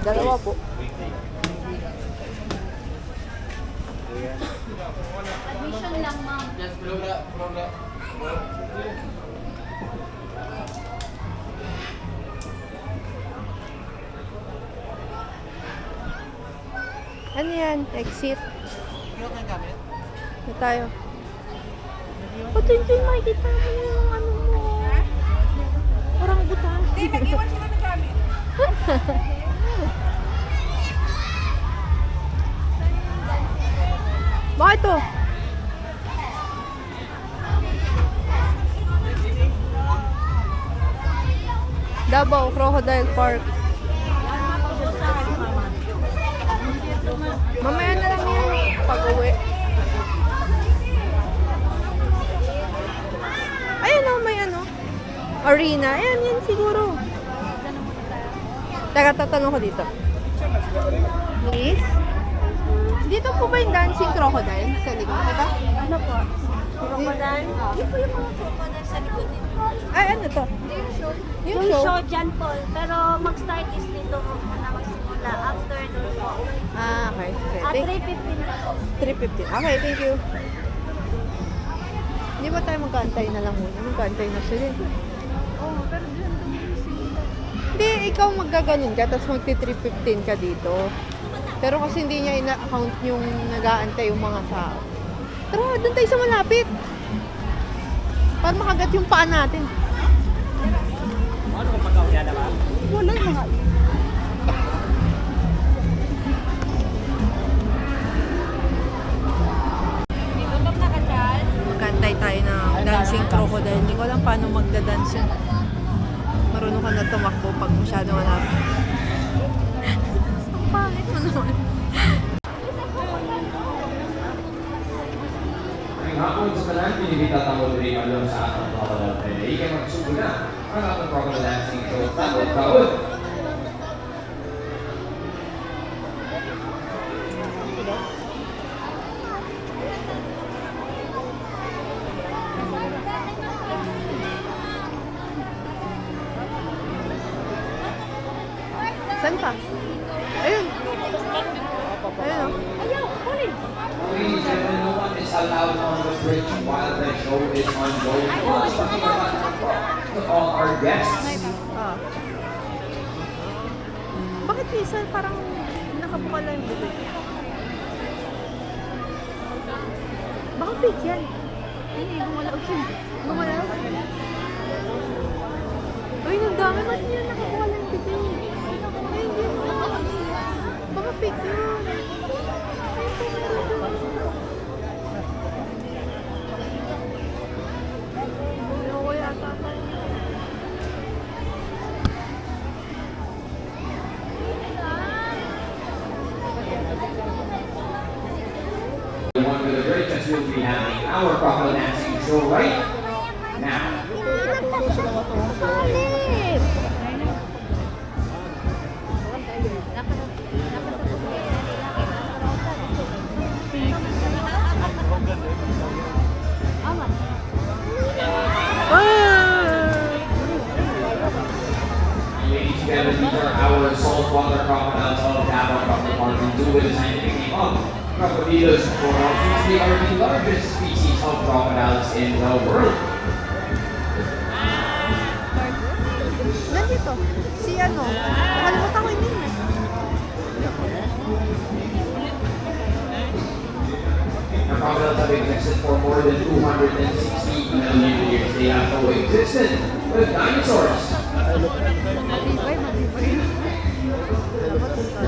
Dalawa po. Admission lang, ma'am. Ano yan? Exit. Na tayo. Pati hindi makikita mo yung ano mo. Parang butas. Hindi, nag-iwan sila ng gamit. Bakit to? Davao Crocodile Park. Mamaya na lang yan. Pag-uwi. Ayan o, may ano. Arena. Ayan, yan siguro. Teka, tatanong ko dito. Miss? Dito po ba yung dancing crocodile sa likod? Diba? Ano po? Crocodile? Yun po yung mga crocodile sa likod nito. Ay, ano to? Yung Yung show? show dyan po. Pero mag-start is dito na magsimula after doon po. Ah, okay. Okay. At Thank 3:15 na po. 3:15. Okay, thank you. Hindi ba tayo magkaantay na lang muna? Magkaantay na sila. Oo, pero dyan sila. Hindi, ikaw maggaganon ka, tapos magti-3:15 ka dito. Pero kasi hindi niya ina-account yung nag-aantay yung mga tao. Tara, doon tayo sa malapit. Para makagat yung paa natin. Ano kung pagkauya na ba? Wala yung mga... Magkantay tayo ng dancing crocodile. Hindi ko alam paano magda-dance yun. Marunong ka na tumakbo pag masyado malapit. Ang pangit mo naman. Ngayong hapon sa tanan, pinibita tamo diri along sa atong crocodile pwede. Ika magsugo na ang atong crocodile dancing show. Tawad. Saan pa? Ayun. Ayun o. Ladies and gentlemen, no one is allowed on the bridge while the show is ongoing. To all our guests. Ah. Bakit minsan parang nakabuka lang yung bibig? Baka fake yan. Hindi, gumalaw siya. Gumalaw? Uy, nagdami. Ba't niya nakabuka lang yung bibig? Ay, hindi mo. Baka fake yun. Ayoko yata. The one with the greatest will be having our crocodile dancing show right now. Ladies and gentlemen, these are our saltwater crocodiles of Davao Crocodile Park and due to the scientific name of Crocodilus coralis. They are the largest species of crocodiles in the world. Nandito. Si ano? Nakalimutan ko yung name eh. The crocodiles have existed for more than 260 million years. They have coexisted with dinosaurs. Matibay, matibay. Alam mo, ito na.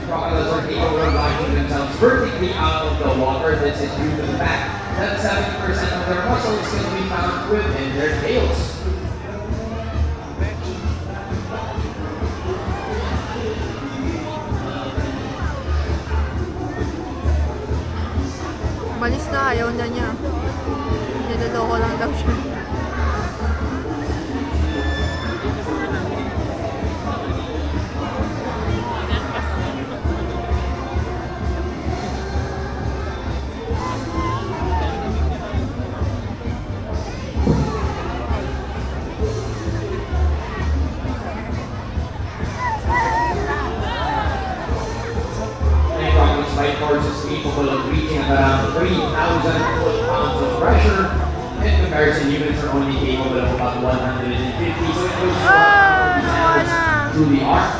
Crocodiles are capable of launching themselves vertically out of the water. This is due to the fact that 70% of their muscles can be found within their tails. Malis na, ayaw na niya. Niloloko lang daw siya. Light horses capable of reaching around 3,000 foot-pounds of pressure. In comparison, units are only capable of about 150. So it goes to the arc.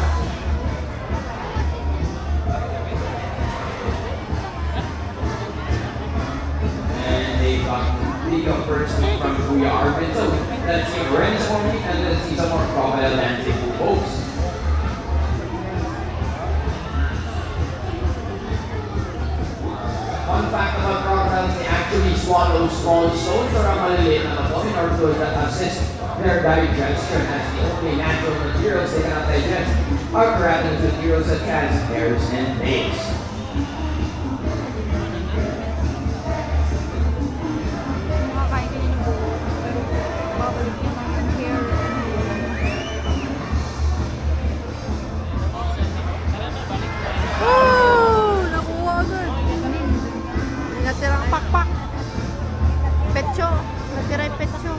And they got big up first from Kuya Arvin. So let's see Ren's forming and let's see some more crocodile dancing folks. Fun fact about crocodiles, they actually swallow small stones or maliliit na bato in order to assist their digestion, as the only natural materials they cannot digest are carotid materials such as hairs and eggs. Makakain din yung buo. Pero babalik yung mga hair. Oh! Nakuha agad. Natirang pakpak. Petso. Natira yung petso.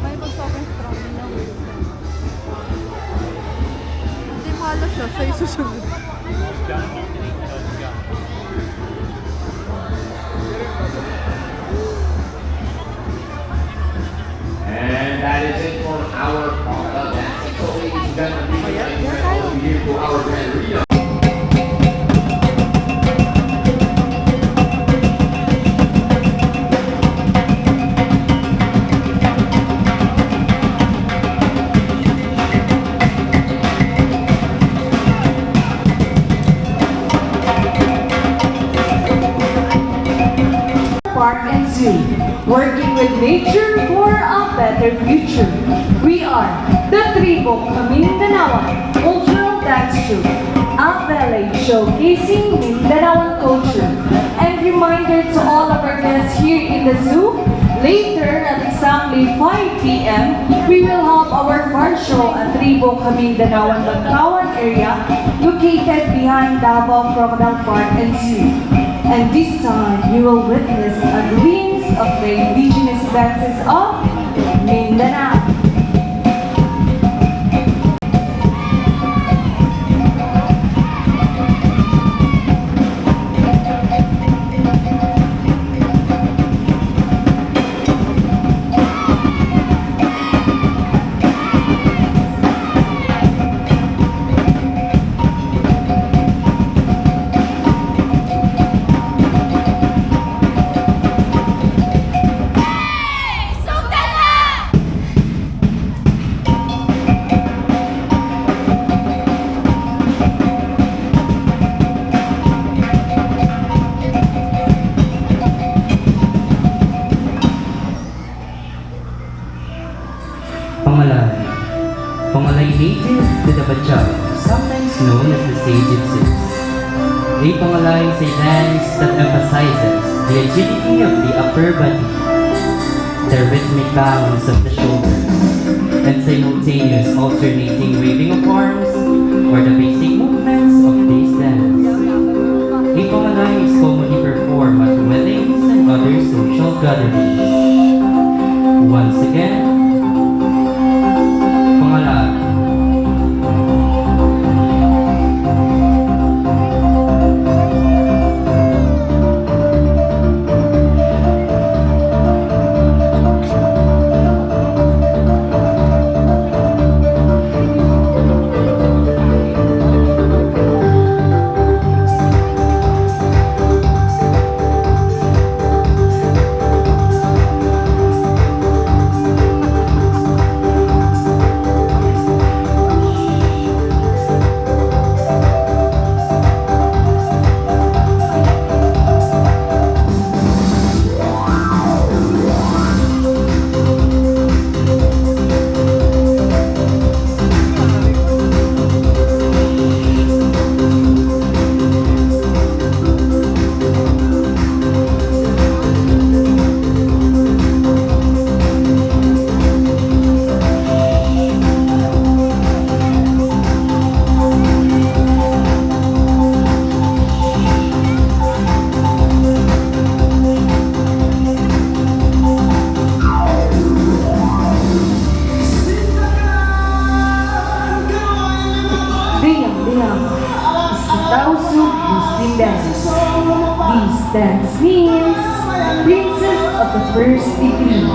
May pag-sobrang strong din ako. Hindi malas siya. Siya yung susunod. And that is it for our crocodile dancing. So ladies and gentlemen, we would like to yeah, welcome you here to our grand arena. Park and Zoo, working with nature for a better future. We are the Tribo Kamindanawan Cultural Dance Troupe, a ballet showcasing Mindanaoan culture. And reminder to all of our guests here in the zoo, later at exactly 5 p.m., we will have our fun show at Tribo Kamindanawan Bantawan area located behind Davao Crocodile Park and Zoo. And this time, you will witness a glimpse of the indigenous dances of Mindanao. Pangalay native to the Bajau, sometimes known as the Sage Gypsies. A pangalay is a dance that emphasizes the agility of the upper body, the rhythmic balance of the shoulders, and simultaneous alternating waving of arms or the basic movements of this dance. A pangalay is commonly performed at weddings and other social gatherings. Once again, pangalay. Tausug Muslim Dance. This dance means Princess of the First Degree.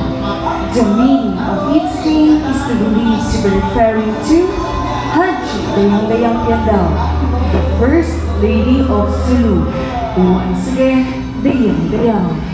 The meaning of its name is to believe to be referring to Haji Dayang-Dayang Piandao, the First Lady of Sulu. Once again, Dayang-Dayang.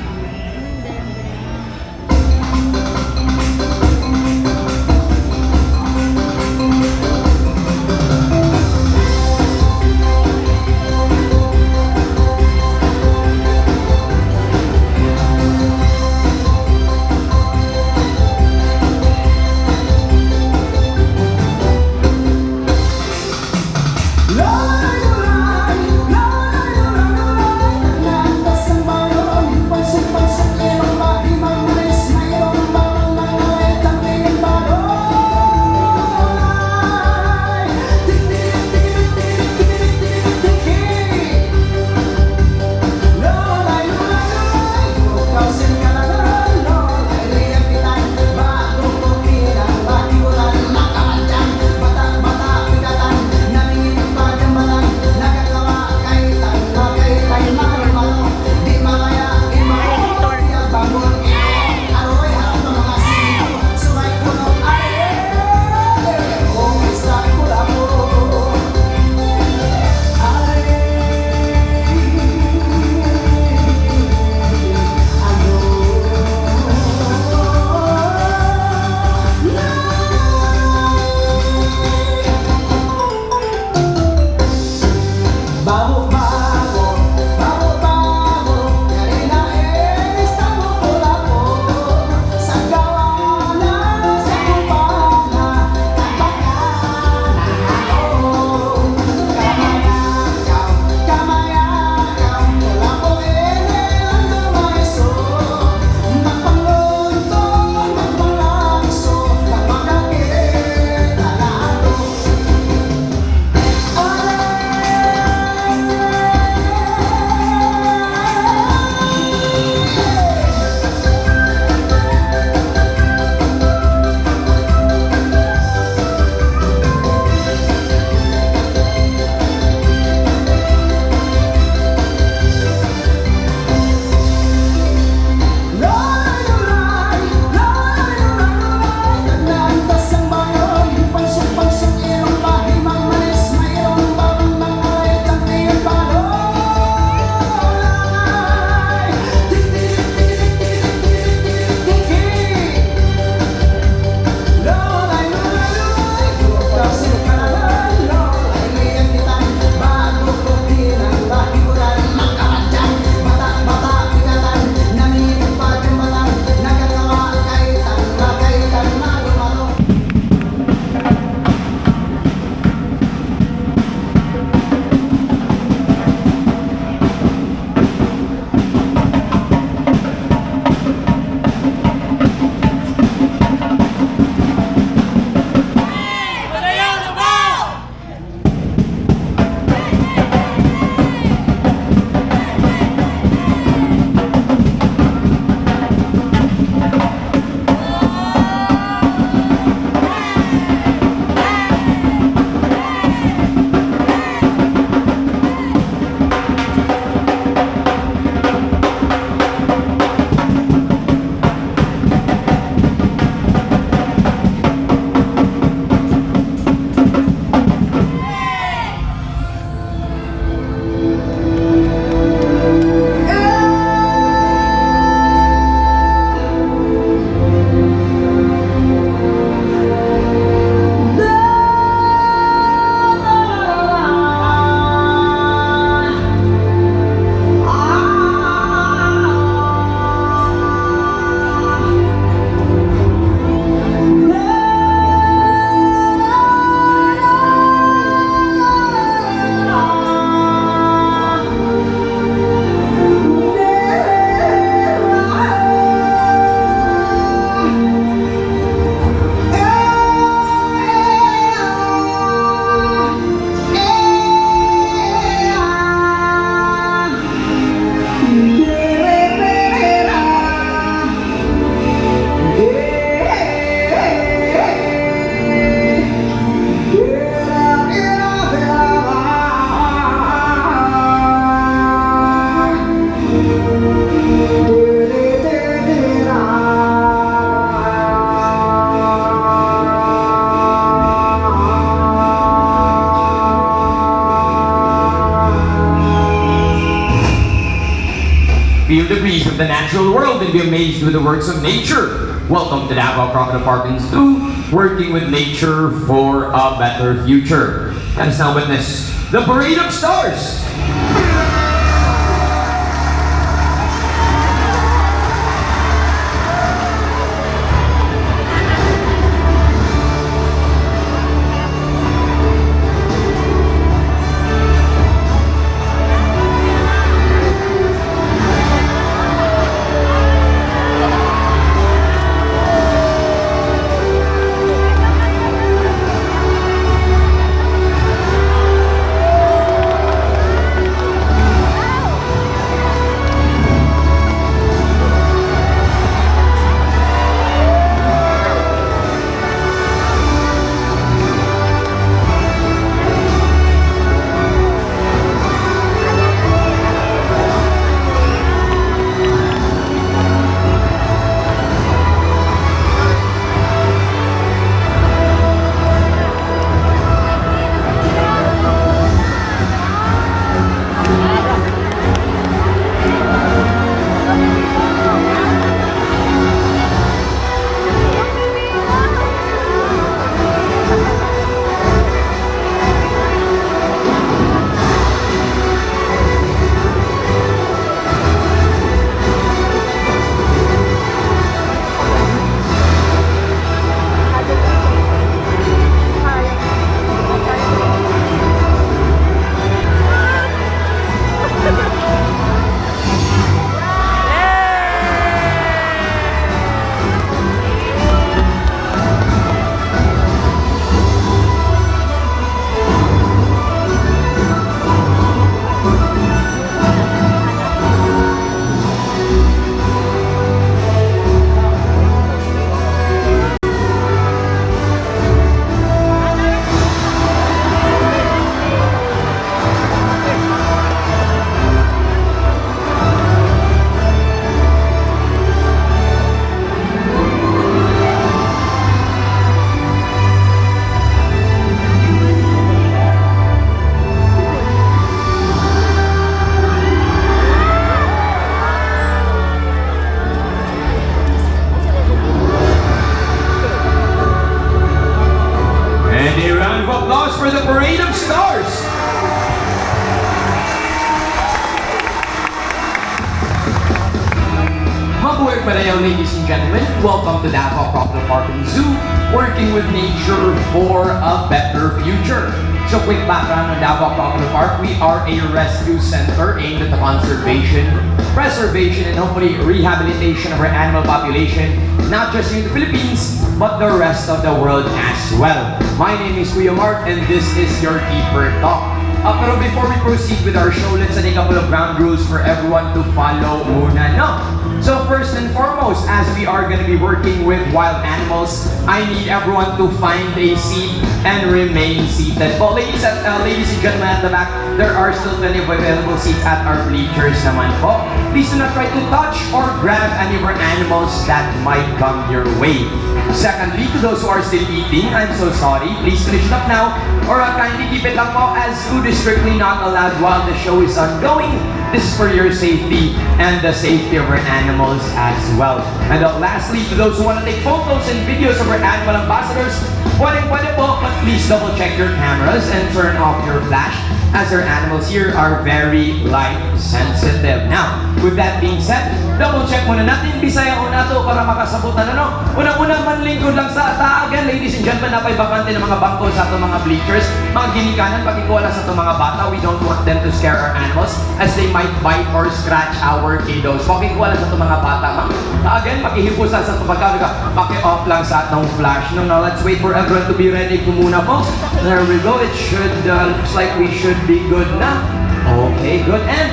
Feel the breeze of the natural world and be amazed with the works of nature. Welcome to Davao Crocodile Park and Zoo, working with nature for a better future. Let us now witness the Parade of Stars. For the Parade of Stars. Mabuhay palayaw, ladies and gentlemen. Welcome to Davao Crocodile Park and Zoo, working with nature for a better future. So quick background on Davao Crocodile Park. We are a rescue center aimed at the conservation, preservation, and hopefully rehabilitation of our animal population, not just in the Philippines, but the rest of the world as well. My name is Kuya Mark, and this is your Keeper Talk. Pero before we proceed with our show, let's set a couple of ground rules for everyone to follow muna, no? So first and foremost, as we are going to be working with wild animals, I need everyone to find a seat and remain seated. Well, ladies and gentlemen at the back, there are still plenty of available seats at our bleachers naman po. Please do not try to touch or grab any of our animals that might come your way. Secondly, to those who are still eating, I'm so sorry. Please finish it up now or kindly keep it up po, as food is strictly not allowed while the show is ongoing. This is for your safety and the safety of our animals as well. And lastly, to those who want to take photos and videos of our animal ambassadors, pwede po, but please double check your cameras and turn off your flash, as our animals here are very light sensitive. Now, with that being said, double check muna natin Bisaya una to para makasabutan Unang-una, manlingkod lang sa taagan, ladies and gentlemen, napay bakante ng mga bangko sa itong mga bleachers. Mga ginikanan, pakikuwala sa itong mga bata. We don't want them to scare our animals as they might bite or scratch our kiddos. Pakikuwala sa itong mga bata. Again, pakihipusan sa itong pagkakaga. Paki-off lang sa itong flash. Now, let's wait for everyone to be ready muna po. There we go. It should, looks like we should be good na. Okay, good. And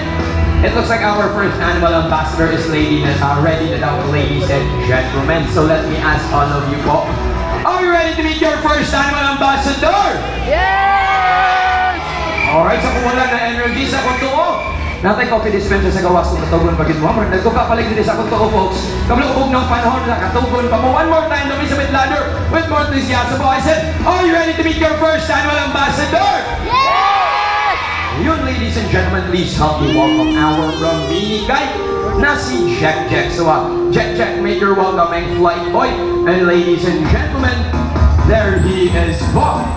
it looks like our first animal ambassador is ready to go, ladies and gentlemen. So let me ask all of you po, are you ready to meet your first animal ambassador? Yes! Alright, sa kung wala na energy sa kung tuo, natay coffee dispenser sa gawas kung katugon pagin mo. Nagtuka palig din sa kung tuo, folks. Kablog ng panahon na katugon pa mo. One more time, the Elizabeth Ladder with more enthusiasm. I said, are you ready to meet your first animal ambassador? Yes! yun, ladies and gentlemen, please help me welcome our mini guy na si Jack Jack. So, Jack Jack, make your welcoming flight boy. And ladies and gentlemen, there he is, Bob.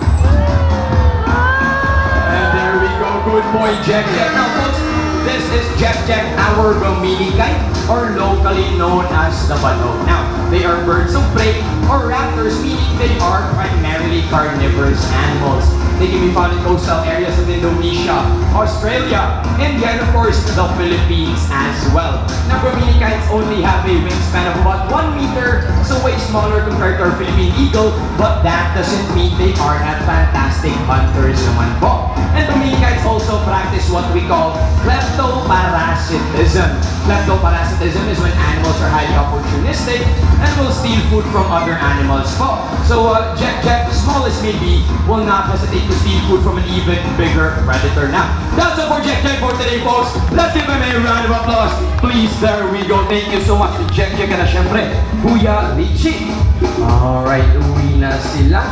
And there we go, good boy, Jack Jack. Now, folks, this is Jack Jack, our mini guy, or locally known as the Balog. Now, they are birds of prey or raptors, meaning they are primarily carnivorous animals. They can be found in coastal areas of Indonesia, Australia, India, and of course, the Philippines as well. Now, Bromeliads only have a wingspan of about 1 meter, so way smaller compared to our Philippine eagle, but that doesn't mean they are not fantastic hunters naman po. And Bromeliads also practice what we call kleptoparasitism. Kleptoparasitism is when animals are highly opportunistic and will steal food from other animals po. So, Jack Jack, small as may be, will not hesitate to steal food from an even bigger predator. Now, that's all for Jack Jack for today, folks. Let's give him a round of applause. Please, there we go. Thank you so much to Jack Jack and syempre, Kuya Richie. Alright, uwi na sila.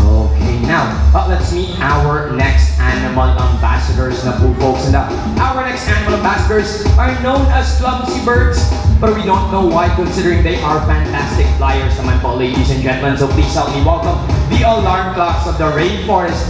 Okay, now, let's meet our next animal ambassadors na po, folks. And our next animal ambassadors are known as clumsy birds, but we don't know why considering they are fantastic flyers naman po, ladies and gentlemen. So please help me welcome the alarm clocks of the rainforest,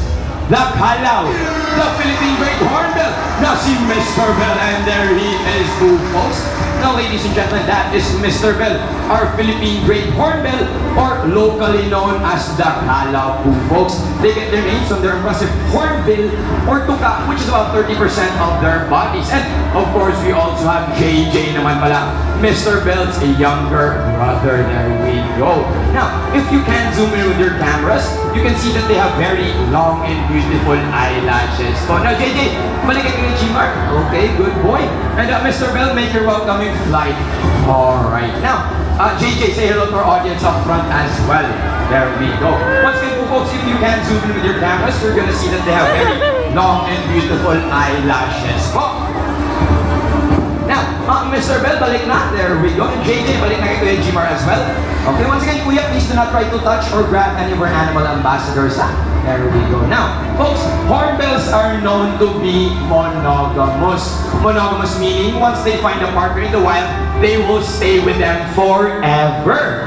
the Kalaw, the Philippine Great Hornbill, now si Mr. Bell, and there he is too, folks. Now, ladies and gentlemen, that is Mr. Bell, our Philippine Great Hornbill, or locally known as the Kalaw po, folks. They get their names from their impressive hornbill or tuka, which is about 30% of their bodies. And of course, we also have JJ naman pala, Mr. Bell's a younger brother. There we go. Now, if you can zoom in with your cameras, you can see that they have very long and beautiful eyelashes. So now, JJ, balikan ko yung G-Mark. Okay, good boy. And Mr. Bell, make your welcoming flight. Alright. Now, JJ, say hello to our audience up front as well. There we go. Once again po, folks, if you can zoom in with your cameras, you're gonna see that they have very long and beautiful eyelashes. Oh. Now, Mr. Bell, balik na. There we go. And JJ, balik na kay Kuya Jimar as well. Okay, once again, Kuya, please do not try to touch or grab any of our animal ambassadors. There we go. Now, folks, hornbills are known to be monogamous. Monogamous meaning, once they find a partner in the wild, they will stay with them forever.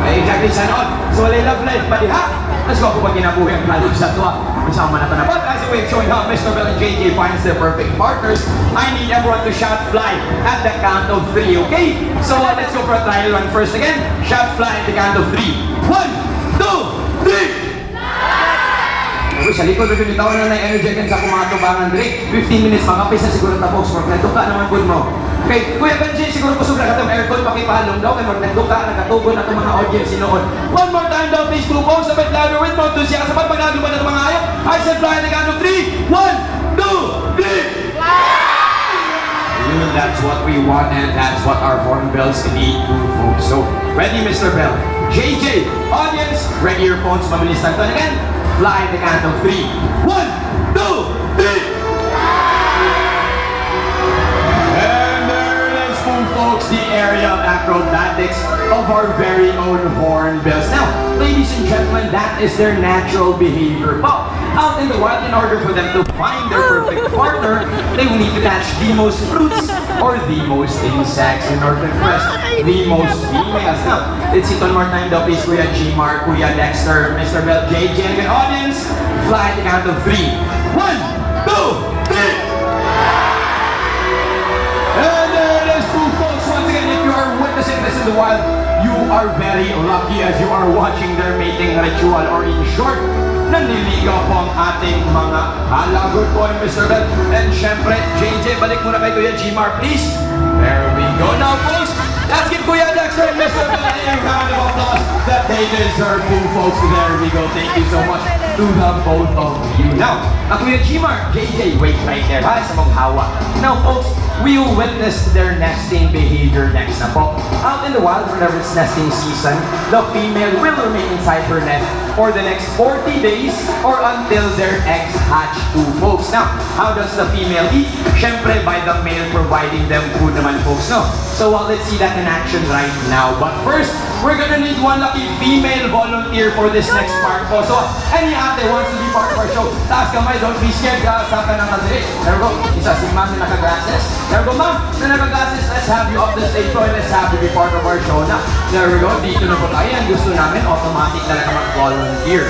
Exactly, sana all. So, walay love life, buddy, ha? Let's go kung ginabuhi ang kalib sa tuwa. Isama na pa. But as a way of showing how Mr. Bell and JJ finds their perfect partners, I need everyone to shout fly at the count of 3, okay? So, let's go for a trial run first again. Shout fly at the count of 3. 1, 2, 3! Uy, sa likod rin yung taon na na-energy sa kumatubangan rin. 15 minutes, mga pisa siguro tapos. Magnetuka naman good mo. Okay, Kuya Benji, siguro po sobra ka itong aircon, pakipalong daw. Kaya magnetuka, nagkatubo na itong mga audience noon. One more time daw, please, two folks. Sabay louder with mo. Doon siya kasabay, pag-nagawa na itong mga ayaw. I said fly at the count of 3. 1, 2, 3! Fly! That's what we want and that's what our hornbills need to, folks. So, ready, Mr. Bell? JJ, audience, ready your phones, mabilis lang ito. And again, fly at the count of 3. 1, 2, 3! And there it is, folks, the area of acrobatics of our very own hornbills. Now, ladies and gentlemen, that is their natural behavior. But out in the wild, in order for them to find their perfect partner, they will need to catch the most fruits or the most insects in order to impress the most females. Now, let's see one more time though, please, Kuya G-Mark, Kuya Dexter, Mr. Bell, JJ, and good audience, fly at the count of 3. 1, 2, 3! And there it is, folks. Once again, if you are witnessing this in the wild, you are very lucky as you are watching their mating ritual, or in short, nanliligaw po ang ating mga hala. Good boy, Mr. Bell. And syempre, JJ, balik muna kay Kuya G-Mar, please. There we go. Now, folks, let's give Kuya Dexter and Mr. Bell a round of applause that they deserve, folks. There we go. Thank you so much to the both of you. Now, Kuya G-Mar, JJ, wait right there, ha? Sa mong hawa. Now, folks, we will witness their nesting behavior next na po. Out in the wild, whenever it's nesting season, the female will remain inside her nest for the next 40 days or until their eggs hatch too, folks. Now, how does the female eat? Syempre, by the male providing them food naman, folks, no? So, let's see that in action right now. But first, we're gonna need one lucky female volunteer for this next part po. So, any ate wants to be part of our show, taas kamay, don't be scared, saan ka nang kadiri. There we go, isa si ma'am na naka-glasses. There we go, ma'am, na naka-glasses, let's have you up the stage po and let's have you be part of our show na. There we go, dito na po tayo. Ang gusto namin, automatic talaga mag-volunteer.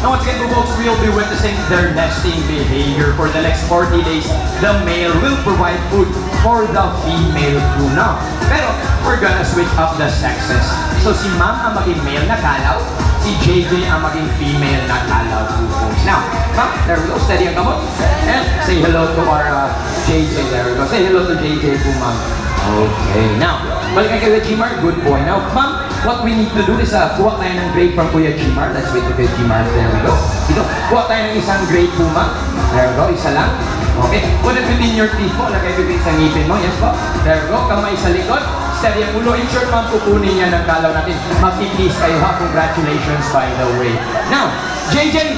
Now, once again, folks, we'll be witnessing their nesting behavior for the next 40 days. The male will provide food for the female tuna. Pero, we're gonna switch up the sexes. So, si ma'am ang maging male na kalaw, si JJ ang maging female na kalaw po, folks. Now, ma'am, there we go, steady ang kamot. And say hello to our JJ, there we go. Say hello to JJ po, ma'am. Okay, now, balikan kayo kay Gmar, good boy. Now, ma'am, what we need to do is kuha tayo ng grade from Kuya Gmar. Let's wait to Kuya Gmar. There we go. Dito, kuha tayo ng isang grade po, ma'am. There we go, isa lang. Okay, put it between your teeth po. Lagay between sa ngipin mo. Yes po. There we go, kamay sa likod. Steady ang ulo. In short, ma'am, kukunin niya ng kalaw natin. Mag-please kayo ha. Congratulations, by the way. Now, JJ,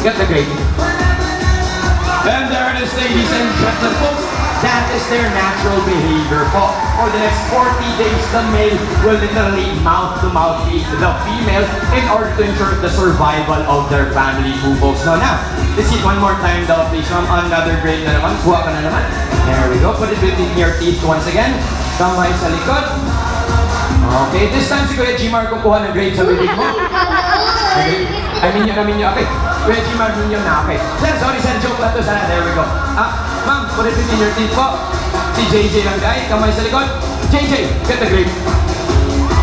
get the grade. And there it is, ladies and gentlemen, folks. That is their natural behavior po. For the next 40 days, the male will literally mouth-to-mouth feed the female in order to ensure the survival of their family po, folks. Now, let's see it one more time daw, please, ma'am. Another grade na naman. Kuha ka na naman. There we go. Put it between your teeth once again. Kamay sa likod. Okay, this time si Kuya Gmar kukuha ng grade sa bibig mo. Okay. Minyo. Okay. Kuya Gmar, minyo na. Okay. Sorry, joke lang to sana. There we go. Ma'am, put it between your teeth po. Si JJ lang guys, kamay sa likod. JJ, get the grade.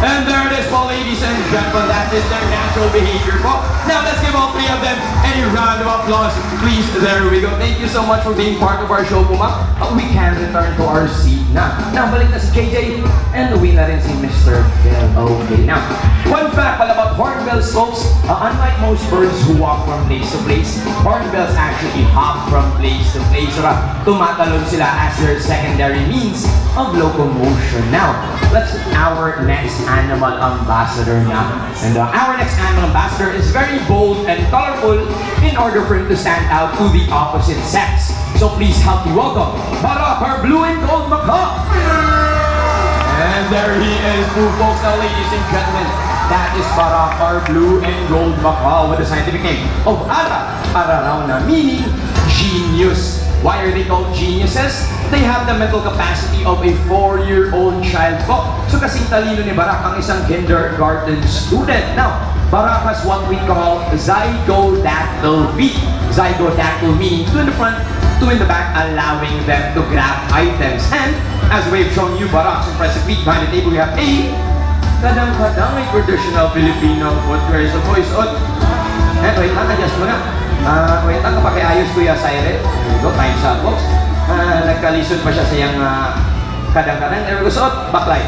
And there it is po, ladies and gentlemen. That is their natural behavior po. Now, let's give all three of them a round of applause. Please, there we go. Thank you so much for being part of our show po, ma'am. We can return to our seat na. Now, balik na si JJ. And uwi na rin si Mr. Bell. Okay, now, one fact pala about hornbills, folks. Unlike most birds who walk from place to place, hornbills actually hop from place to place. So, tumatalon sila as their secondary means of locomotion. Now, let's our next animal ambassador now. And our next animal ambassador is very bold and colorful in order for him to stand out to the opposite sex. So please help me welcome Barak, our blue and gold macaw. And there he is, folks. Now, ladies and gentlemen, that is Barak, our blue and gold macaw with the scientific name of Ararauna, meaning genius. Why are they called geniuses? They have the mental capacity of a 4-year-old child po. So kasing talino ni Barak ang isang kindergarten student. Now, Barak has what we call zygodactyl feet. Zygodactyl meaning two in the front, two in the back, allowing them to grab items. And as we've shown you, Barak's impressive feet behind the table, we have a kadang-kadang traditional Filipino footwear. So boys, wait lang, adjust mo na. Wait lang, kapakiayos Kuya Cyril. There we go, time's up, folks. Nagkalisod pa siya sa iyang kadang-kadang. There we go, suot, backlight.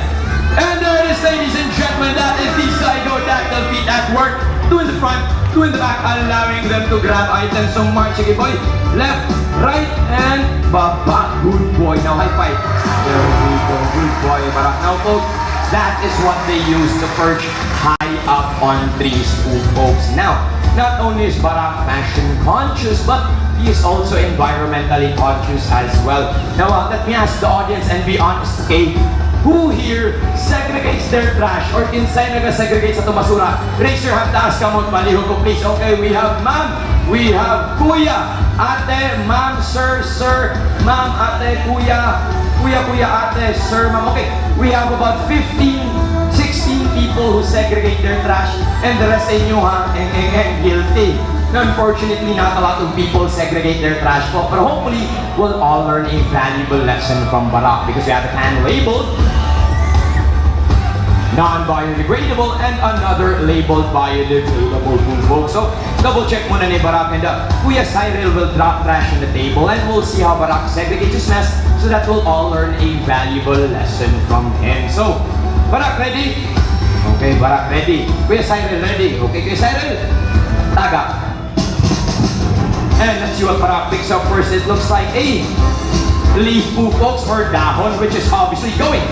And there it is, ladies and gentlemen, that is the zygodactyl feet at work. Two in the front, two in the back, allowing them to grab items. So march, sige boy. Left, right, and baba. Good boy. Now high five. There we go, good boy. Barak. Now folks, that is what they use to perch high up on trees, folks. Now, not only is Barak fashion conscious, but he is also environmentally conscious as well. Now, let me ask the audience and be honest, okay? Who here segregates their trash or inside nag-segregate sa tumasura? Raise your hand, taas ka mo, palihog ko please. Okay, we have ma'am, we have kuya, ate, ma'am, sir, ma'am, ate, kuya, ate, sir, ma'am. Okay, we have about 15, 16 people who segregate their trash and the rest sa inyo ha, guilty. Now, unfortunately, not a lot of people segregate their trash po, but hopefully, we'll all learn a valuable lesson from Barak because we have a can labeled non-biodegradable and another labeled biodegradable folks. So, double check muna ni Barak and Kuya Cyril will drop trash on the table and we'll see how Barak segregates his mess so that we'll all learn a valuable lesson from him. So, Barak ready? Okay, Barak ready. Kuya Cyril ready? Okay, Kuya Cyril, taga. And let's see what Barak picks up first. It looks like a leaf po folks or dahon, which is obviously going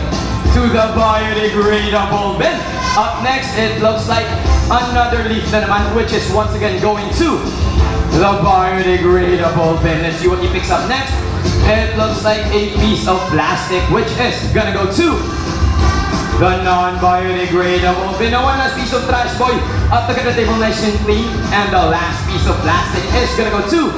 to the biodegradable bin. Up next, it looks like another leaf na naman, which is once again going to the biodegradable bin. Let's see what he picks up next. It looks like a piece of plastic, which is gonna go to the non-biodegradable bin. Now, one last piece of trash, boy. Up to the table nice and clean. And the last piece of plastic is gonna go to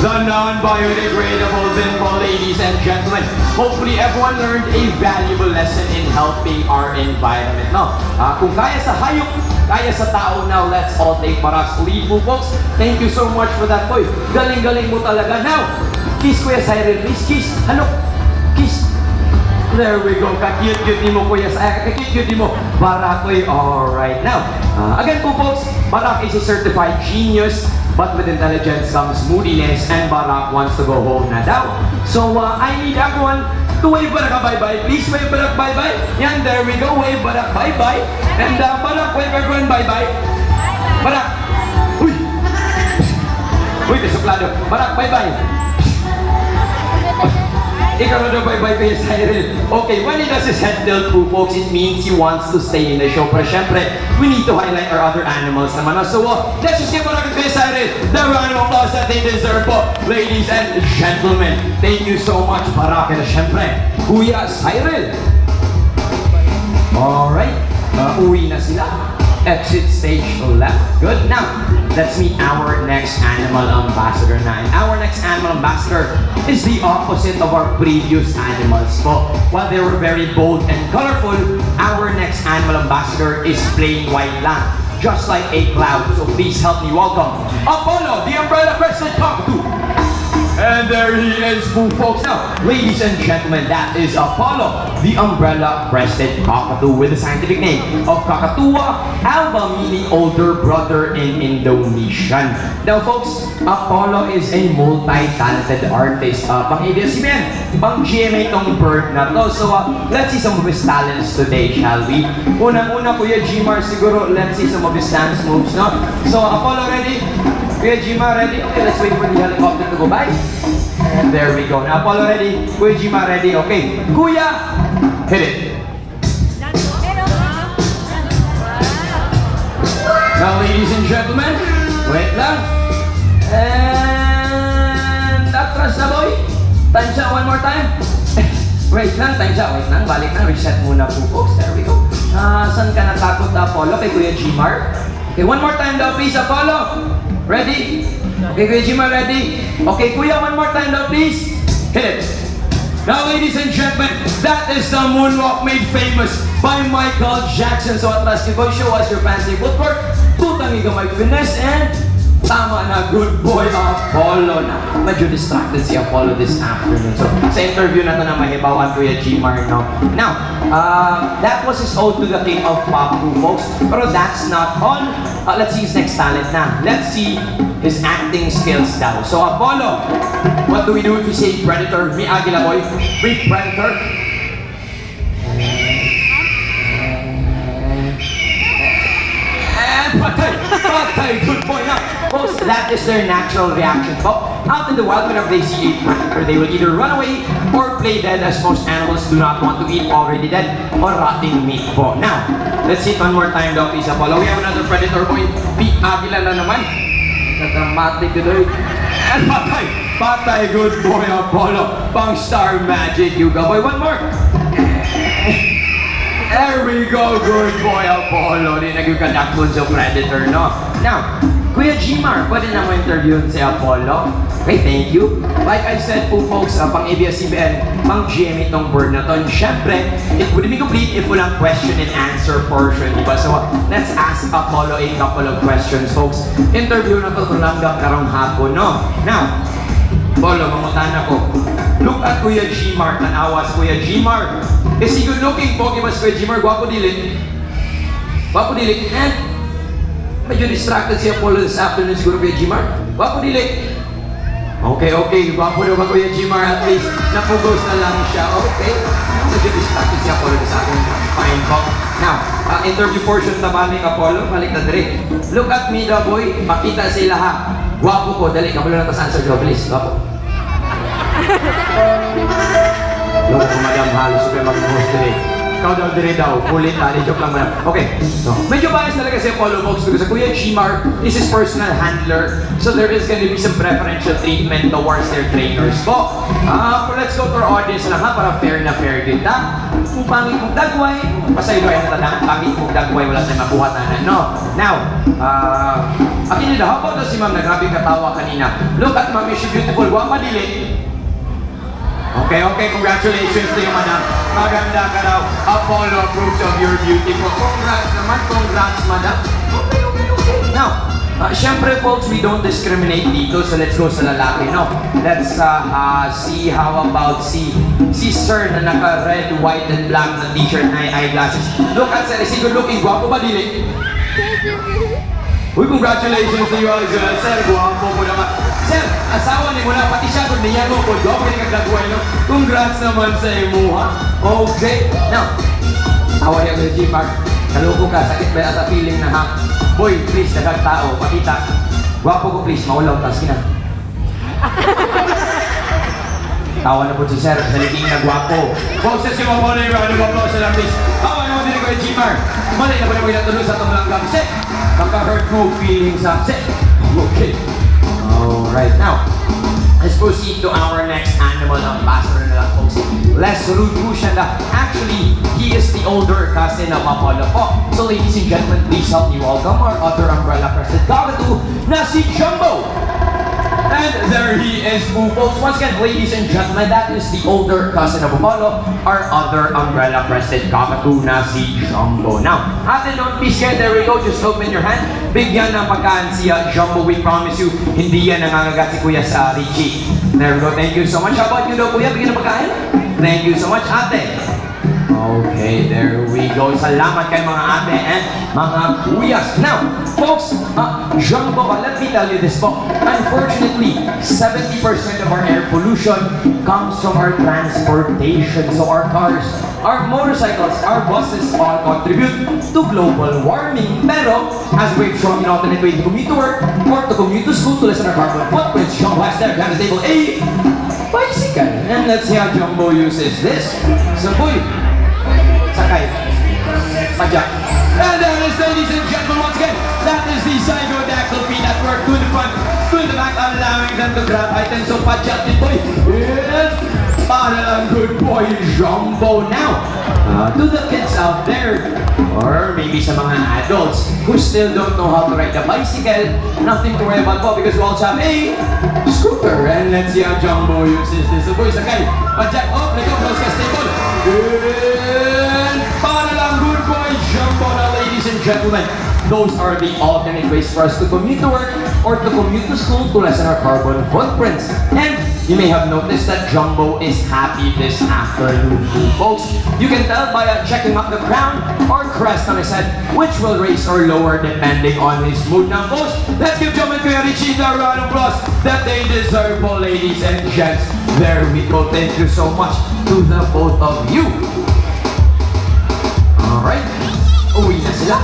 the non-biodegradable bin, ladies and gentlemen. Hopefully, everyone learned a valuable lesson in helping our environment. No, kung kaya sa hayop, kaya sa tao. Now, let's all take paras ulit po, folks. Thank you so much for that, boy. Galing-galing mo talaga. Now, kiss Kuya Cyril, please. Kiss. Ano? Kiss. There we go. Kakiyut-cute mo, Kuya Cyril. Kakiyut-cute mo. Barakoy. Alright. Now, again po, folks, Barak is a certified genius. But with intelligence comes moodiness, and Barak wants to go home na daw. So, I need everyone to wave Barak bye-bye. Please wave Barak bye-bye. Yan, there we go. Wave Barak bye-bye. And Barak, wave everyone bye-bye. Barak. Uy! Uy, desuplado. Barak, bye-bye. Ikaw na daw bye-bye kay Cyril. Okay, when he does his head tilt po, folks, it means he wants to stay in the show. Pero syempre, we need to highlight our other animals naman. So, let's just give a round of applause Cyril. The round of applause that they deserve po. Ladies and gentlemen, thank you so much, Barak. And syempre, Kuya Cyril. Alright, uwi na sila. Exit stage left. Good. Now, let's meet our next animal ambassador na. And our next animal ambassador is the opposite of our previous animals po. While they were very bold and colorful, our next animal ambassador is plain white lang, just like a cloud. So please help me welcome Apollo, the umbrella-crested cockatoo. And there he is, folks. Now, ladies and gentlemen, that is Apollo, the umbrella-crested cockatoo with the scientific name of Kakatua alba, meaning older brother in Indonesian. Now, folks, Apollo is a multi-talented artist. Pang-ABS-CBN, pang-GMA tong bird na to. So, let's see some of his talents today, shall we? Unang-una, Kuya Gmar, siguro, let's see some of his dance moves, no? So, Apollo, ready? Kuya Gmar, ready? Okay, let's wait for the helicopter to go by. And there we go. Now, Apollo, ready? Kuya Gmar, ready? Okay. Kuya, hit it. Now, ladies and gentlemen, wait lang. And atras na, boy. Time's up one more time. Wait lang, time's up. Wait lang, balik na. Reset muna po, folks. There we go. Saan ka natakot, Apollo? Kay Kuya Gmar? Okay, one more time daw, please, Apollo. Ready? Okay, Kuya Gmar, ready? Okay, Kuya, one more time daw, please. Hit it. Now, ladies and gentlemen, that is the moonwalk made famous by Michael Jackson. So, at last, boy, show us your fancy footwork. Tutang ikamay finesse and tama na, good boy, Apollo. Na, medyo distracted si Apollo this afternoon. So, sa interview na ito na mahibawan, Kuya Gmar, no? Now, that was his ode to the king of pop, folks. Pero that's not all. Let's see his next talent na. Let's see his acting skills daw. So, Apollo, what do we do if we say predator? May agila, boy. Free predator. And patay! Patay! Good boy now. Folks, that is their natural reaction. But out in the wild, whenever they see a predator, they will either run away or play dead, as most animals do not want to eat already dead or rotting meat po. Now, let's see it one more time daw, please, Apollo. We have another predator, boy. Big agila na naman. Dramatic today. And patay! Patay! Good boy, Apollo. Pang star magic, you go, boy. One more. There we go, good boy, Apollo. Di nagkakadakon sa predator, no? Now, Kuya Gmar, pwede na mo interview si Apollo? Okay, thank you. Like I said po, folks, pang ABS-CBN, pang GMA itong bird na to. And syempre, it would be complete if walang question and answer portion, diba? So, let's ask Apollo a couple of questions, folks. Interview na to tulanggap karong hapon, no? Now, Apollo, mamutan ako. Look at Kuya Gmar, tanawas Kuya Gmar. Is he good looking? Pogi mas Kuya Gmar, gwapo dilit. Gwapo dilit. And medyo distracted si Apollo this afternoon siguro Kuya Gmar. Gwapo dilit. Okay, gwapo daw ba Kuya Gmar? At least napugos na lang siya. Okay. Medyo distracted si Apollo this afternoon. Fine po. Now, interview portion na balik Apollo, balik na direct. Look at me daw boy, makita sila ha. Gwapo ko, dali, kabalo na tas answer ko, please. Gwapo. Look, madam, halos ko mag-host today. Ikaw daw dire daw. Ulit tali. Joke lang man. Okay. So, medyo bias talaga si Apollo folks because Kuya Chimar is his personal handler. So there is going to be some preferential treatment towards their trainers po. Let's go to our audience lang ha para fair na fair din ta. Kung pangit mong dagway, pasaylo ay natadang pangit mong dagway, wala tayong mabuhatanan, no? Now, akin nila, how about si ma'am na grabe katawa kanina? Look at ma'am, is she beautiful? Huwag madili. Okay, congratulations to you, madam. Maganda ka daw. Apollo approves of your beauty po. Congrats naman, congrats, madam. Okay. Now, syempre folks, we don't discriminate dito, so let's go sa lalaki, no? Let's see how about si sir na naka red, white, and black na t-shirt na eyeglasses. Look at sir, is he good looking? Guwapo ba dili? Uy, congratulations to you all as well, sir. Guwapo po naman. Sir, asawa ni mo na, pati siya kung niya mo po. Guwapo ka kagdagway, no? Congrats naman sa imo, ha? Okay. Now, awa niya ko sa G-Park. Naloko ka, sakit ba yata feeling na ha? Boy, please, dagang tao, pakita. Guwapo ko, please, maulaw, tas kina. Tawa na po si sir, saliging na guwapo. Boses si mga muna yung round of applause na lang, please. Awa naman din ko yung G-Park. Malay na po na mo inatulong sa itong langgam. Sir, baka-hurt mo feelings ha? Sir, okay. Alright, now, let's proceed to our next animal ambassador na lang, folks. Less rude po siya na. Actually, he is the older cousin of Apollo po. So ladies and gentlemen, please help me welcome our other umbrella-crested cockatoo na si Jumbo. And there he is, folks. Once again, ladies and gentlemen, that is the older cousin of Apollo, our other umbrella-crested cockatoo na si Jumbo. Now, ate, don't be scared. There we go. Just open your hand. Bigyan ng pagkaan si Jumbo. We promise you, hindi yan nangangagat si Kuya sa Richie. There we go. Thank you so much. How about you daw, Kuya? Bigyan ng pagkain? Thank you so much, ate. Okay, there we go. Salamat kay mga ate and mga kuyas. Now, folks, Jumbo, let me tell you this po. Unfortunately, 70% of our air pollution comes from our transportation. So our cars, our motorcycles, our buses all contribute to global warming. Pero, as we've shown in alternate way to commute to work or to commute to school to lessen our carbon footprint, Jumbo has there, on the table, a bicycle. And let's see how Jumbo uses this. So, boy, sakay. Pajak. And there is, ladies and gentlemen, once again, that is the psychodactyl feet that work to the front, to the back, allowing them to grab items. So, pajak din boy. Yes. Para lang good boy, Jumbo. Now, to the kids out there, or maybe sa mga adults who still don't know how to ride the bicycle, nothing to worry about po because we also have a scooter. And let's see how Jumbo uses this. So, boy, sakay. Pajak. Oh, let go. Close ka, stable. And para lang good boy, Jumbo na, ladies and gentlemen. Those are the alternate ways for us to commute to work or to commute to school to lessen our carbon footprints. And you may have noticed that Jumbo is happy this afternoon too, folks. You can tell by checking up the crown or crest on his head, which will raise or lower depending on his mood. Now, folks, let's give Jumbo and Kuya Richie the round of applause that they deserve, ladies and gents. There we go. Thank you so much to the both of you. Alright, uwi na sila.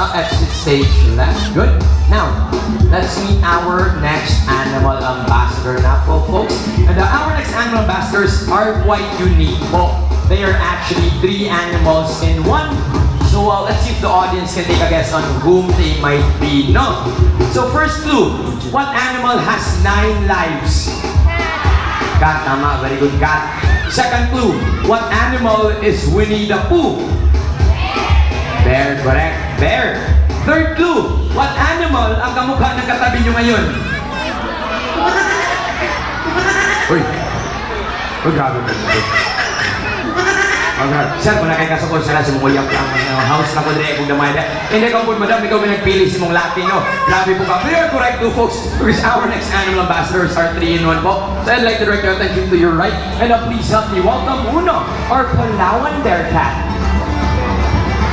Exit stage left. Good. Now, let's meet our next animal ambassador na po, folks. And our next animal ambassadors are quite unique po. They are actually 3 animals in one. So, let's see if the audience can take a guess on whom they might be. No. So, first clue. What animal has 9 lives? Cat, tama. Very good, cat. Second clue. What animal is Winnie the Pooh? Bear, correct. Bear. Third clue. What animal ang kamukha ng katabi nyo ngayon? Uy. Uy, grabe ba? Sir, kung nakikasukol sila, sumulyak lang ang house na ko dire kung damay na. Hindi ka po, madam, ikaw may nagpili si mong Latino. Grabe po ka. Very correct too, folks. Because our next animal ambassadors are 3-in-1 po. So I'd like to direct your attention to your right. And please help me welcome Uno, our Palawan bear cat.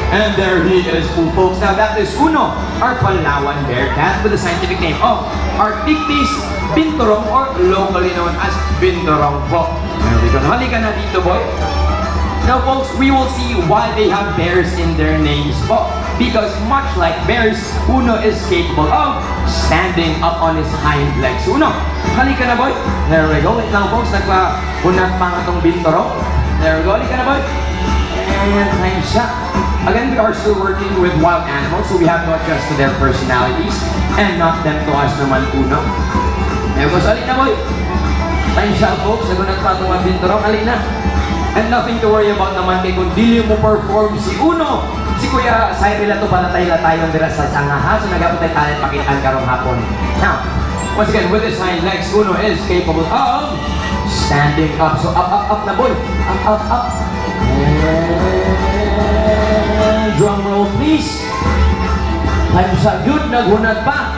And there he is, folks. Now that is Uno, our Palawan bear cat with the scientific name of Arctictis binturong or locally known as binturong po. There we go. Halika na dito, boy. Now, folks, we will see why they have bears in their names po. Because much like bears, Uno is capable of standing up on his hind legs. Uno, halika na, boy. There we go. Wait lang, folks. Nagpa-unat pa nga itong binturong. There we go. Halika na, boy. Ayan, time siya. Again, we are still working with wild animals, so we have to adjust to their personalities and not them to us naman uno. Ayan po, so alin na boy. Time siya folks, nagunat pa itong mga binturong, alin na. And nothing to worry about naman kay kung dili mo perform si Uno. Si Kuya Cyril to palatay na tayong dira sa sangaha, so nagapot tayo talent pakitaan karong hapon. Now, once again, with his hind legs, Uno is capable of standing up. So up na boy. Up. And drum roll please. Time sa good, naghunat pa.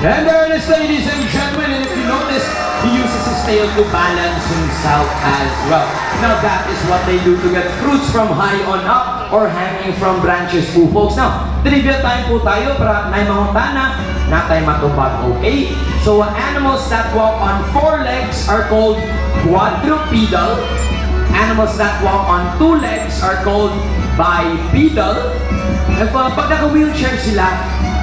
And there it is, ladies and gentlemen, and if you notice, he uses his tail to balance himself as well. Now that is what they do to get fruits from high on up or hanging from branches po folks. Now, trivia time po tayo para na mangutana, na tayo matubag, okay? So animals that walk on 4 legs are called quadrupedal. Animals that walk on 2 legs are called bipedal. At pag naka-wheelchair sila,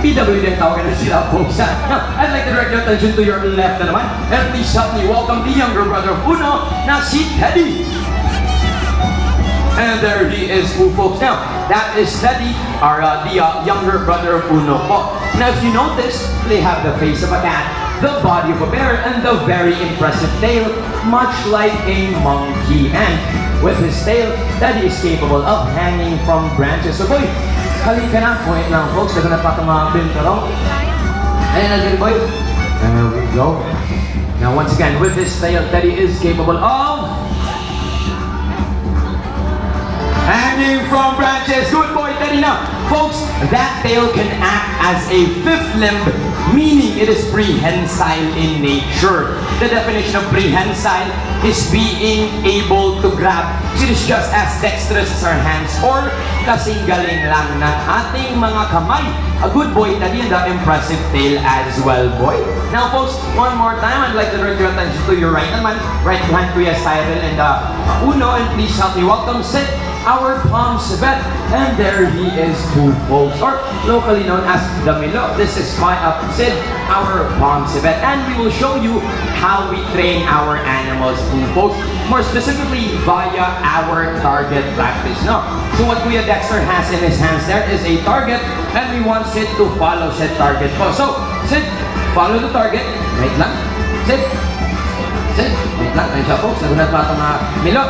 PW din tawagin na sila folks. Now, I'd like to direct your attention to your left na naman. And please help me welcome the younger brother of Uno, na si Teddy. And there he is po folks. Now, that is Teddy, the younger brother of Uno po. Now, if you notice, they have the face of a cat, the body of a bear, and the very impressive tail, much like a monkey. And with his tail, Teddy is capable of hanging from branches. So boy, halika na, point lang folks, naganap pa itong mga binturong. Ayan na din boy. There we go. Now once again, with his tail, Teddy is capable of hanging from branches. Good boy, Teddy. Now, folks, that tail can act as a 5th limb, meaning it is prehensile in nature. The definition of prehensile is being able to grab. It is just as dexterous as our hands or kasing galing lang ng ating mga kamay. A good boy, Teddy, and the impressive tail as well, boy. Now, folks, one more time, I'd like to direct your attention to your right naman, right behind Kuya Cyril and Uno, and please help me welcome Sid, our palm civet, and there he is too, folks, or locally known as the Milo. This is my Sid, our palm civet, and we will show you how we train our animals too, folks, more specifically via our target practice. No? So what Kuya Dexter has in his hands there is a target, and we want Sid to follow said target po. So, Sid, follow the target. Wait lang. Sid, wait lang. Ayun siya folks, nagunat pa itong Milo.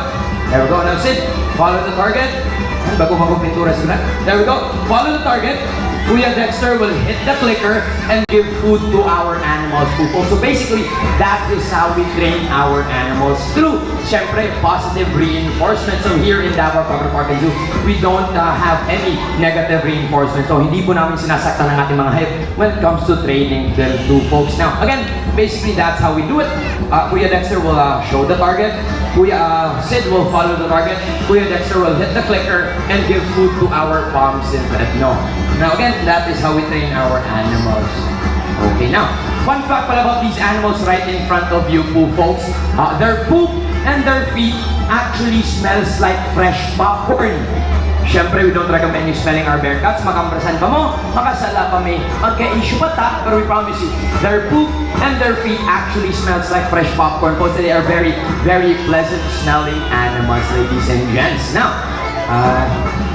There we go. Now, Sid, follow the target. Bago magpintura sila. There we go. Follow the target. Kuya Dexter will hit the clicker and give food to our animals. So basically, that is how we train our animals through, syempre, positive reinforcement. So here in Davao Crocodile Park Zoo, we don't have any negative reinforcement. So hindi po namin sinasaktan ng ating mga hayop when it comes to training them too, folks. Now, again, basically that's how we do it. Kuya Dexter will show the target. Kuya Sid will follow the target. Kuya Dexter will hit the clicker and give food to our palms in bed. No. Now again, that is how we train our animals. Okay, now, fun fact pala about these animals right in front of you po, folks. Their poop and their feet actually smells like fresh popcorn. Siyempre, we don't recommend you smelling our bear cats. Makamprasan pa mo, makasala pa may magka-issue pa ta, pero we promise you, their poop and their feet actually smells like fresh popcorn. So they are very, very pleasant smelling animals, ladies and gents. Now,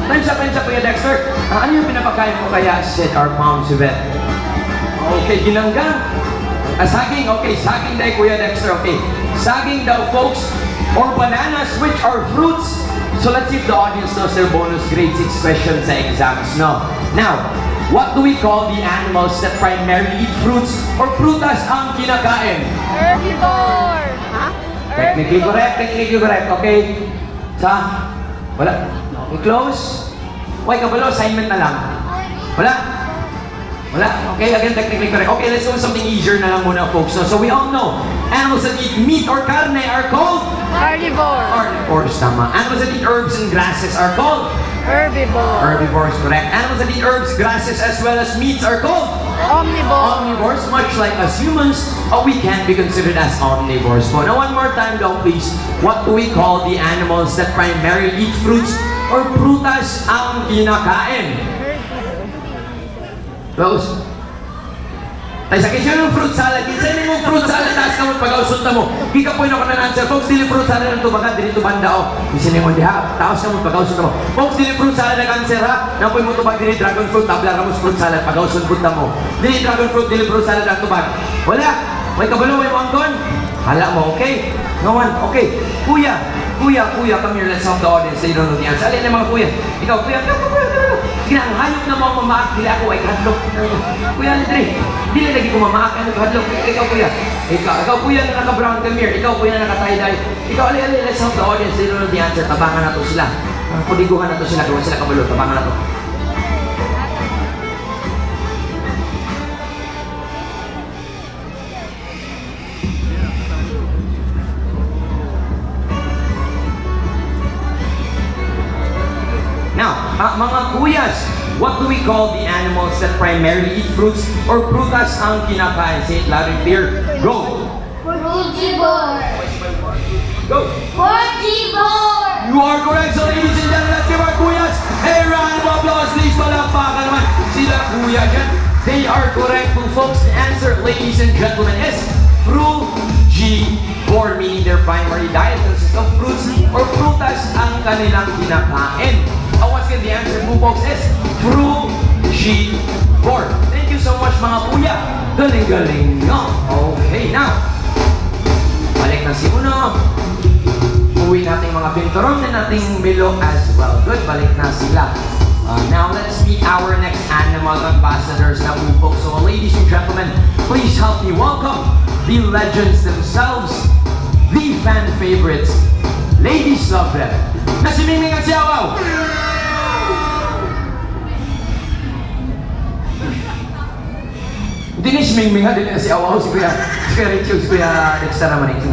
time sa Kuya Dexter, ano yung pinapakain mo kaya Sid, our palm civet? Okay, ginanggang. Saging, okay, saging daw Kuya Dexter, okay. Saging daw, folks, or bananas, which are fruits. So let's see if the audience knows their bonus grade 6 questions sa exams. No. Now, what do we call the animals that primarily eat fruits or prutas ang kinakain? Herbivore. Ha? Technically correct, okay? Wala. Okay, close. Why, kabalo, assignment na lang. Wala. Okay, again, technically correct. Okay, let's do something easier na lang muna, folks. So we all know, animals that eat meat or carne are called? Carnivore. Carnivores, tama. Animals that eat herbs and grasses are called? Herbivore. Herbivores, correct. Animals that eat herbs, grasses, as well as meats are called? Omnivore. Omnivores, much like us humans, we can be considered as omnivores. So now one more time though, please. What do we call the animals that primarily eat fruits or prutas ang kinakain? Close. Ay, sa kisya ng fruit salad. Kinsa mo fruit salad na taas ka mo pag-ausot na mo. Kika po yun ako na answer. Folks, dili fruit salad ng tubagan, dili tubanda o. Isiningon diha, taas ka mo pag-ausot na mo. Folks, dili fruit salad ng answer ha. Napoy mo tubag, dili dragon fruit, tabla ramos fruit salad, pag-ausot punta mo. Dili dragon fruit, dili fruit salad ang tubag. Wala. May kabalo, may mangkon. Hala mo, okay? No one, okay. Kuya, come here, let's help the audience. They don't know the answer. Alin na mga kuya. Ikaw, kuya. Sige na, ang hayop na mga mamaak, dili ako ay kahadlok. Kuya, Lidre, dili lagi ko mamaak, ano kahadlok. Ikaw, kuya. Ikaw, kuya na naka-brown, come here. Ikaw, kuya na naka-tie-dye. Ikaw, alin, let's help the audience. They don't know the answer. Tabangan na to sila. Kudiguhan na to sila. Gawa sila kabalo. Tabangan na to. Now, mga kuyas, what do we call the animals that primarily eat fruits or prutas ang kinakain? Say it loud and clear. Go! Frugivore. Go! Frugivore. You are correct. So ladies and gentlemen, let's give our kuyas a round of applause. Please palakpakan naman sila kuya dyan. They are correct. Kung folks, the answer, ladies and gentlemen, is frugivore, meaning their primary diet consists of fruits or prutas ang kanilang kinakain. Once again, the answer po folks is frugivore. Thank you so much mga kuya. Galing-galing nyo. Okay, now, balik na si Uno. Uwi natin mga pinturong na nating Milo as well. Good, balik na sila. Now, let's meet our next animal ambassadors na po folks. So, ladies and gentlemen, please help me welcome the legends themselves, the fan favorites. Ladies love them. Nasiminging at siyawaw! Hindi ni simingming ha, hindi na siyawaw si Kuya Richie, si Kuya Dexter naman ito.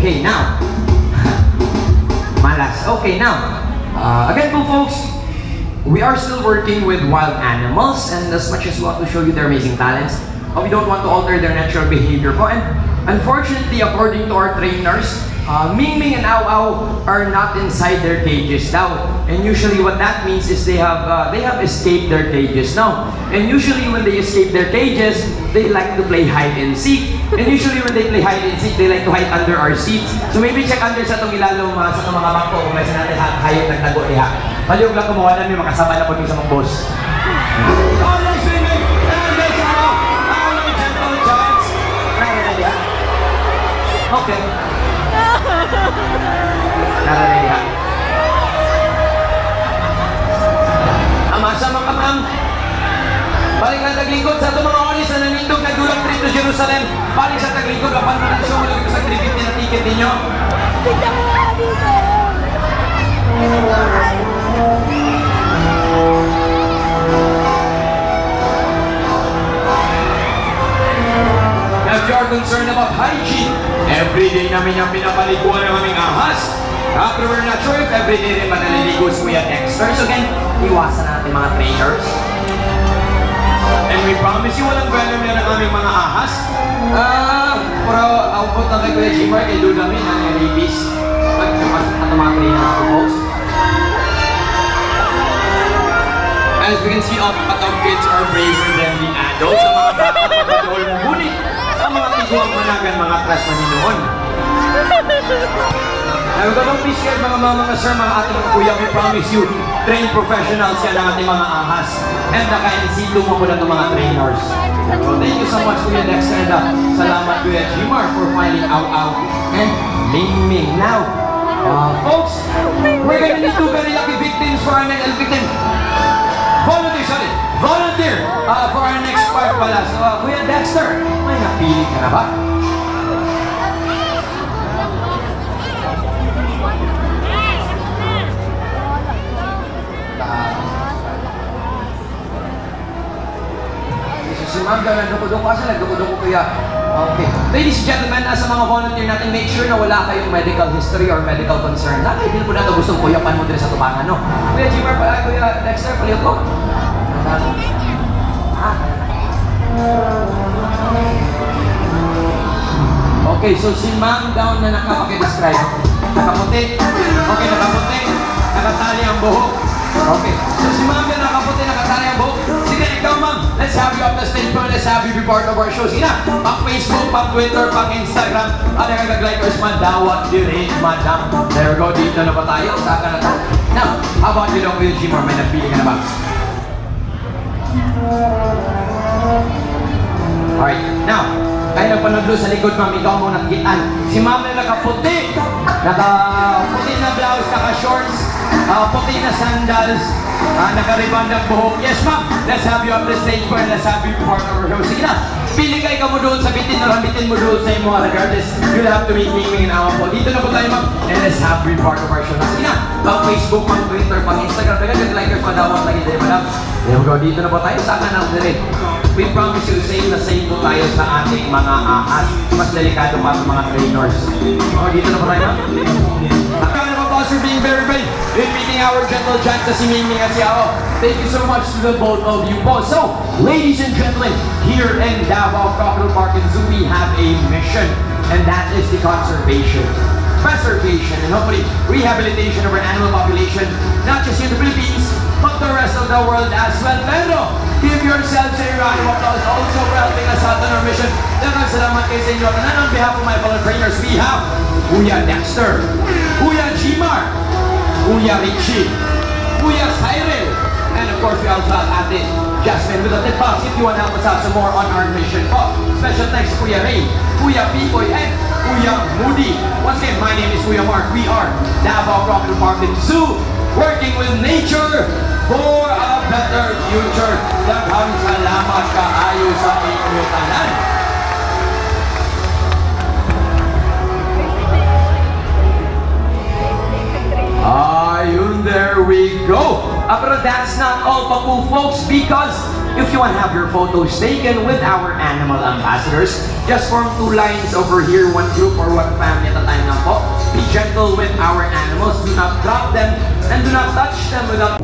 Okay, now. Malas. Okay, now. Again po folks, we are still working with wild animals, and as much as we want to show you their amazing talents, we don't want to alter their natural behavior po. And unfortunately, according to our trainers, Ming Ming and Au Au are not inside their cages now. And usually what that means is they have escaped their cages now. And usually when they escape their cages, they like to play hide and seek. And usually when they play hide and seek, they like to hide under our seats. So maybe check under sa itong ilalong sa itong mga bangko kung may natin hayop nagtago niya. Paliyog lang kumuha namin, makasama na po sa mga boss. All right, swimming! And there's our gentle giants. Narinig yan? Okay. Narinig yan. Amasa mga ma'am. Balik ang taglingkod sa itong mga onis na nanindog nagdulang trip to Jerusalem. Balik sa taglingkod, kapag manasyon, malagay ko sa 350 na ticket ninyo. Tignan mo nga dito. If you are concerned about hygiene, everyday namin yung pinapaliguan ng aming ahas. After we're not sure if everyday rin ba naliligo si Kuya Dexter. So again, iwasan natin mga trainers. And we promise you, walang venom yan ang aming mga ahas. Pero output na kay Kuya Jimar, kay Ludamin, ang rabies. At mga trainers ko, folks. As we can see, all kids are braver than the adults. Ang mga bata pagpatuloy ng bunit. Ang mga tiguang managan, mga tras na ninoon. Now, ganun please kayo mga sir, mga ating mga kuya, we promise you, trained professionals yan ang ating mga ahas. And naka-NC2 mo muna itong mga trainers. So, thank you so much, Kuya Dexter. Salamat, Kuya Jimar, for finding Au Au and Ming Ming. Now, folks, we're gonna need two very lucky victims for our next victim. Volunteer for our next part pala. So, Kuya Dexter, may napili ka na ba? Si Ma'am, nagdukod-dukod kasi nagdukod-dukod kuya. Okay. Ladies and gentlemen, sa mga volunteer natin, make sure na wala kayong medical history or medical concern. Nakay, hindi po natin gustong kuyapan mo din sa tubangan, no? Kuya Jimmer, Kuya Dexter, paliw ko. Okay, so si ma'am down na nakapag-describe. Nakaputi. Okay, nakaputi. Nakatali ang buhok. Okay. So si ma'am na nakaputi, nakatali ang buhok. Sige, ikaw ma'am. Let's have you up the stage po. Let's have you be part of our show. Sige na. Pang Facebook, pang Twitter, pang Instagram. Ano yung nag-likers man? Dawat direct, madam. There we go. Dito na ba tayo? Saka na tayo. Now, how about you lang, Will Jimmer? May nagpili ka na ba? Alright. Now, kaya nagpanood doon sa likod, ma'am, ikaw mo nakitaan. Si ma'am na nakaputi. Nakaputi na blouse, naka-shorts, puti na sandals, naka-riband ang buhok. Yes, ma'am. Let's have you up the stage po and let's have you part of our show. Sige na. Pili kayo ka mo doon sa bitin na rambitin mo doon sa mga regardless. You'll have to meet me and awa po. Dito na po tayo, ma'am. And let's have you part of our show. Sige na. Pang Facebook, pang Twitter, pang Instagram. Kaya nag-likers, madawat lagi tayo, madam. There we go. Dito na po tayo. Saka na direct. We promise you, same na same po tayo sa ating mga ahas. Mas delikado pa sa mga trainers. Okay, dito na po tayo, ma'am. A round of applause for being very brave in meeting our gentle giants na si Mingming at si Ao. Thank you so much to the both of you both. So, ladies and gentlemen, here in Davao Crocodile Park and Zoo, we have a mission, and that is the conservation, preservation, and hopefully rehabilitation of our animal population, not just here in the Philippines, but the rest of the world as well. Pero, give yourselves a round of applause also for helping us out on our mission. Dagang salamat kayo sa inyo. And on behalf of my fellow trainers, we have Kuya Dexter, Kuya Jimar, Kuya Richie, Kuya Cyril, and of course we also have Ate Jasmine with a tip box if you want to help us out some more on our mission. Special thanks to Kuya Ray, Kuya Pipoy, and Kuya Moody. Once again, my name is Kuya Mark. We are Davao Crocodile Park and Zoo, working with nature for a better future. Daghang salamat kaayo sa inyo tanan. Ayun, there we go. But that's not all pa po, folks, because if you want to have your photos taken with our animal ambassadors, just form two lines over here, one group or one family at a time lang po. Be gentle with our animals. Do not drop them and do not touch them without